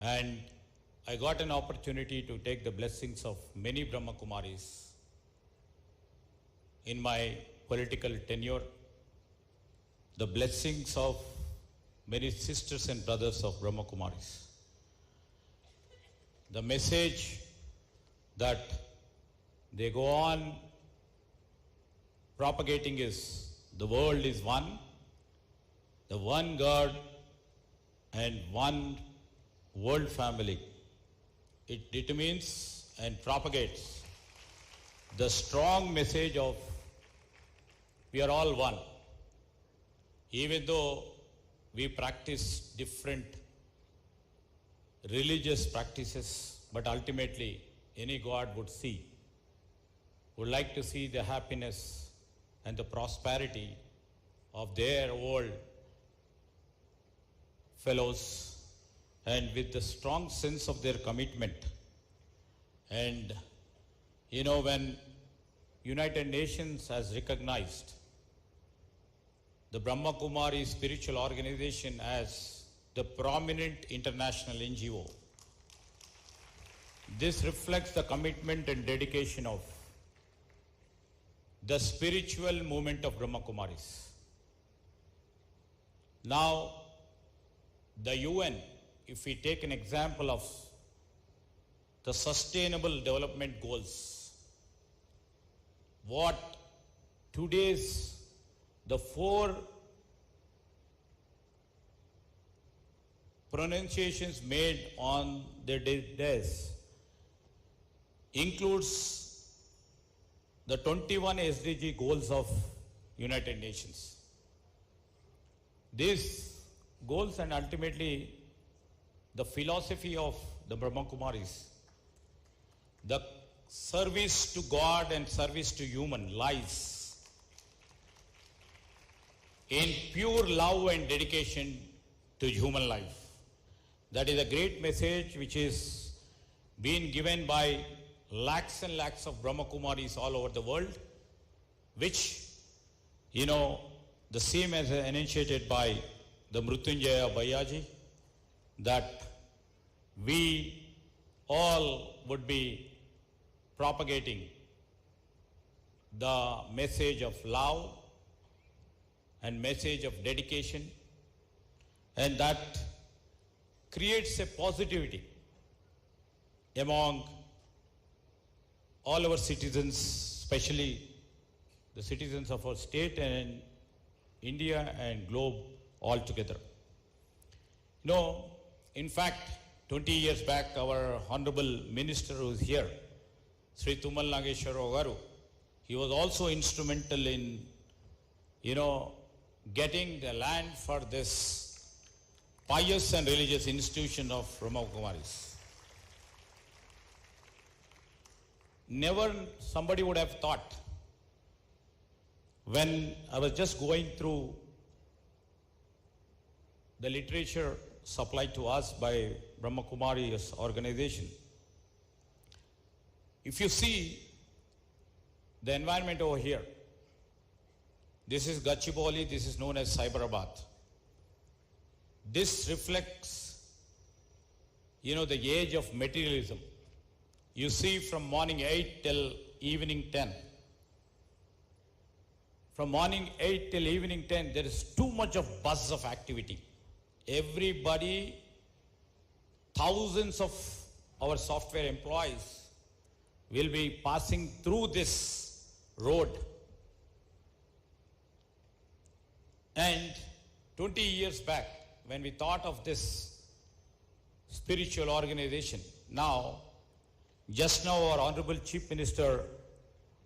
And I got an opportunity to take the blessings of many Brahma Kumaris in my political tenure, the blessings of many sisters and brothers of Brahma Kumaris. The message that they go on propagating is the world is one, the one God and one world family. It determines and propagates the strong message of we are all one. Even though we practice different religious practices, but ultimately any God would like to see the happiness and the prosperity of their world fellows, and with the strong sense of their commitment. And when United Nations has recognized the Brahma Kumari spiritual organization as the prominent international NGO, this reflects the commitment and dedication of the spiritual movement of Brahma Kumaris. Now, the UN, if we take an example of the Sustainable Development Goals, what today's the 4 pronunciations made on their days includes the 21 SDG goals of United Nations. These goals and ultimately the philosophy of the Brahma Kumaris, the service to God and service to human lies in pure love and dedication to human life. That is a great message which is being given by lakhs and lakhs of Brahma Kumaris all over the world, which, the same as initiated by the Mrutyunjaya Bayaji, that we all would be propagating the message of love and message of dedication, and that creates a positivity among all our citizens, especially the citizens of our state and India and globe altogether. In fact, 20 years back, our Honorable Minister who is here, Sri Tumal Nageshwara Garu, he was also instrumental in, getting the land for this pious and religious institution of Brahma Kumaris. Never somebody would have thought, when I was just going through the literature supplied to us by Brahma Kumari's organization, if you see the environment over here, this is Gachibowli, this is known as Cyberabad. This reflects, the age of materialism. You see from morning 8 till evening 10. From morning 8 till evening 10, there is too much of buzz of activity. Everybody, thousands of our software employees will be passing through this road. And 20 years back, when we thought of this spiritual organization, just now our Honorable Chief Minister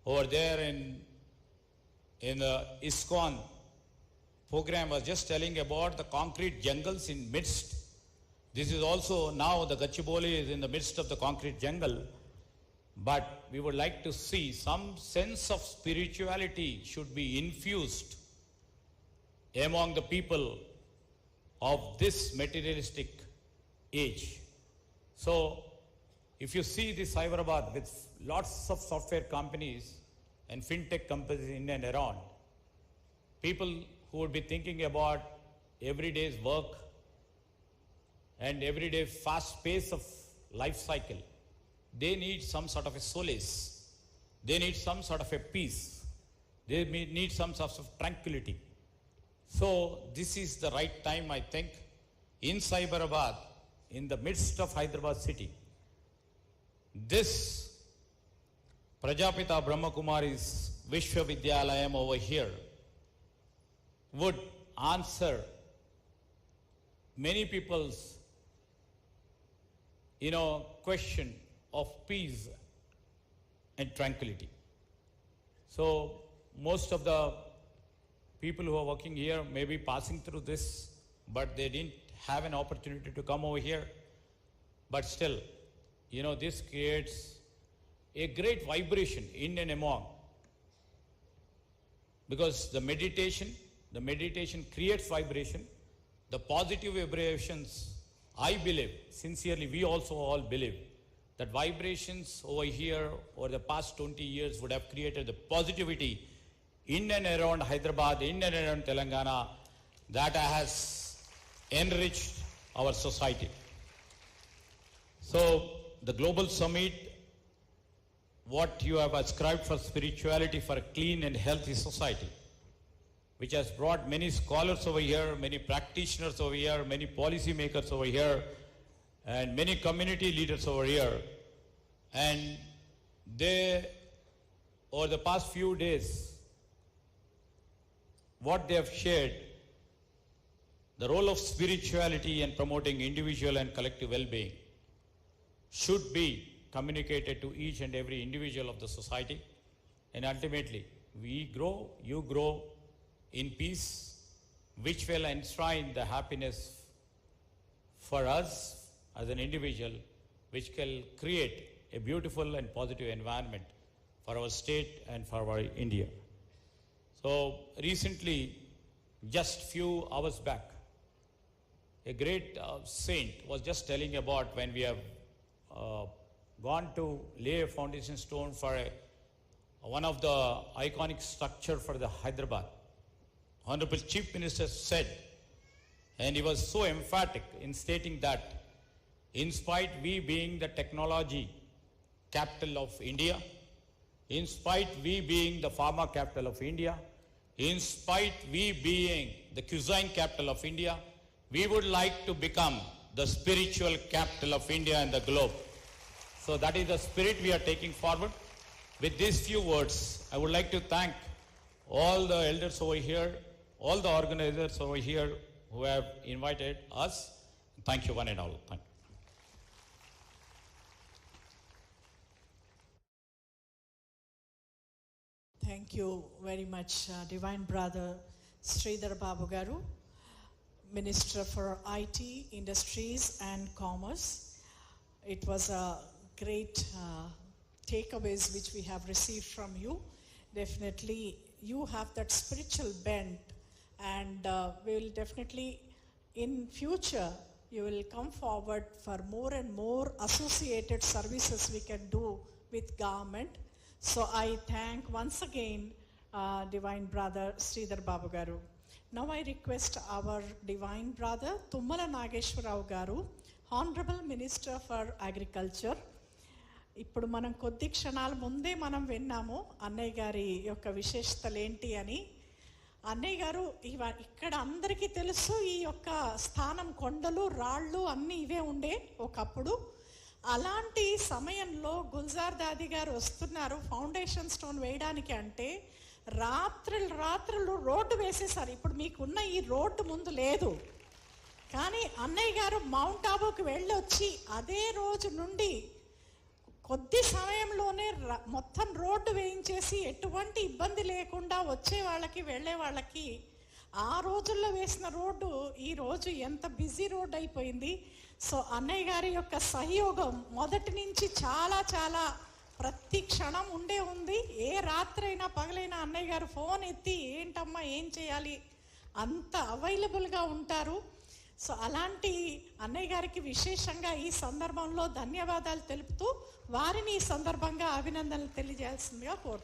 over there in the ISKCON program was just telling about the concrete jungles in midst. This is also now the Gachibowli is in the midst of the concrete jungle. But we would like to see some sense of spirituality should be infused among the people of this materialistic age. So, if you see this Hyderabad with lots of software companies and fintech companies in and around, people who would be thinking about everyday's work and everyday fast pace of life cycle, they need some sort of a solace. They need some sort of a peace. They need some sort of tranquility. So this is the right time, I think, in Cyberabad, in the midst of Hyderabad city. This Prajapita Brahmakumari's Vishwavidyalayam over here would answer many people's, question of peace and tranquility. So most of the people who are working here may be passing through this, but they didn't have an opportunity to come over here. But still, this creates a great vibration in and among. Because the meditation creates vibration. The positive vibrations, I believe, sincerely, we also all believe, that vibrations over here over the past 20 years would have created the positivity in and around Hyderabad, in and around Telangana, that has enriched our society. So the global summit, what you have ascribed for spirituality for a clean and healthy society, which has brought many scholars over here, many practitioners over here, many policy makers over here, and many community leaders over here. And they, over the past few days, what they have shared, the role of spirituality in promoting individual and collective well-being should be communicated to each and every individual of the society. And ultimately, we grow, you grow in peace, which will enshrine the happiness for us as an individual, which can create a beautiful and positive environment for our state and for our India. So recently, just few hours back, a great saint was just telling about when we have gone to lay a foundation stone for one of the iconic structure for the Hyderabad. Honorable Chief Minister said, and he was so emphatic in stating that in spite we being the technology capital of India, in spite we being the pharma capital of India, in spite we being the cuisine capital of India, we would like to become the spiritual capital of India and the globe. So that is the spirit we are taking forward. With these few words, I would like to thank all the elders over here, all the organizers over here who have invited us. Thank you one and all. Thank you. Thank you very much, Divine Brother Sridhar Babu Garu, Minister for IT, Industries and Commerce. It was a great takeaways which we have received from you. Definitely you have that spiritual bent, and we will definitely in future you will come forward for more and more associated services we can do with government. So I thank once again Divine Brother Sridhar Babu Garu. Now I request our Divine Brother Tummala Nageshwarao Garu, Honorable Minister for Agriculture. ఇప్పుడు మనం కొద్ది క్షణాల ముందే మనం విన్నాము అన్నయ్య గారి యొక్క విశేషతలు ఏంటి అని. అన్నయ్య గారు ఇక్కడ అందరికీ తెలుసు ఈ యొక్క స్థానం, కొండలు రాళ్ళు అన్నీ ఇవే ఉండే ఒకప్పుడు. అలాంటి సమయంలో గుల్జార్ దాది గారు వస్తున్నారు ఫౌండేషన్ స్టోన్ వేయడానికి అంటే రాత్రులు రోడ్డు వేసేసారు. ఇప్పుడు మీకున్న ఈ రోడ్డు ముందు లేదు, కానీ అన్నయ్య గారు మౌంట్ ఆబూకి వెళ్ళొచ్చి అదే రోజు నుండి కొద్ది సమయంలోనే మొత్తం రోడ్డు వేయించేసి ఎటువంటి ఇబ్బంది లేకుండా వచ్చే వాళ్ళకి వెళ్ళే వాళ్ళకి ఆ రోజుల్లో వేసిన రోడ్డు ఈ రోజు ఎంత బిజీ రోడ్ అయిపోయింది. సో అన్నయ్య గారి యొక్క సహయోగం మొదటి నుంచి చాలా చాలా ప్రతి క్షణం ఉంది. ఏ రాత్రైనా పగలైనా అన్నయ్య గారు ఫోన్ ఎత్తి ఏంటమ్మా ఏం చేయాలి అంత అవైలబుల్గా ఉంటారు. సో అలాంటి అన్నయ్య గారికి విశేషంగా ఈ సందర్భంలో ధన్యవాదాలు తెలుపుతూ వారిని ఈ సందర్భంగా అభినందనలు తెలియజేయాల్సిందిగా కోరుతున్నాను.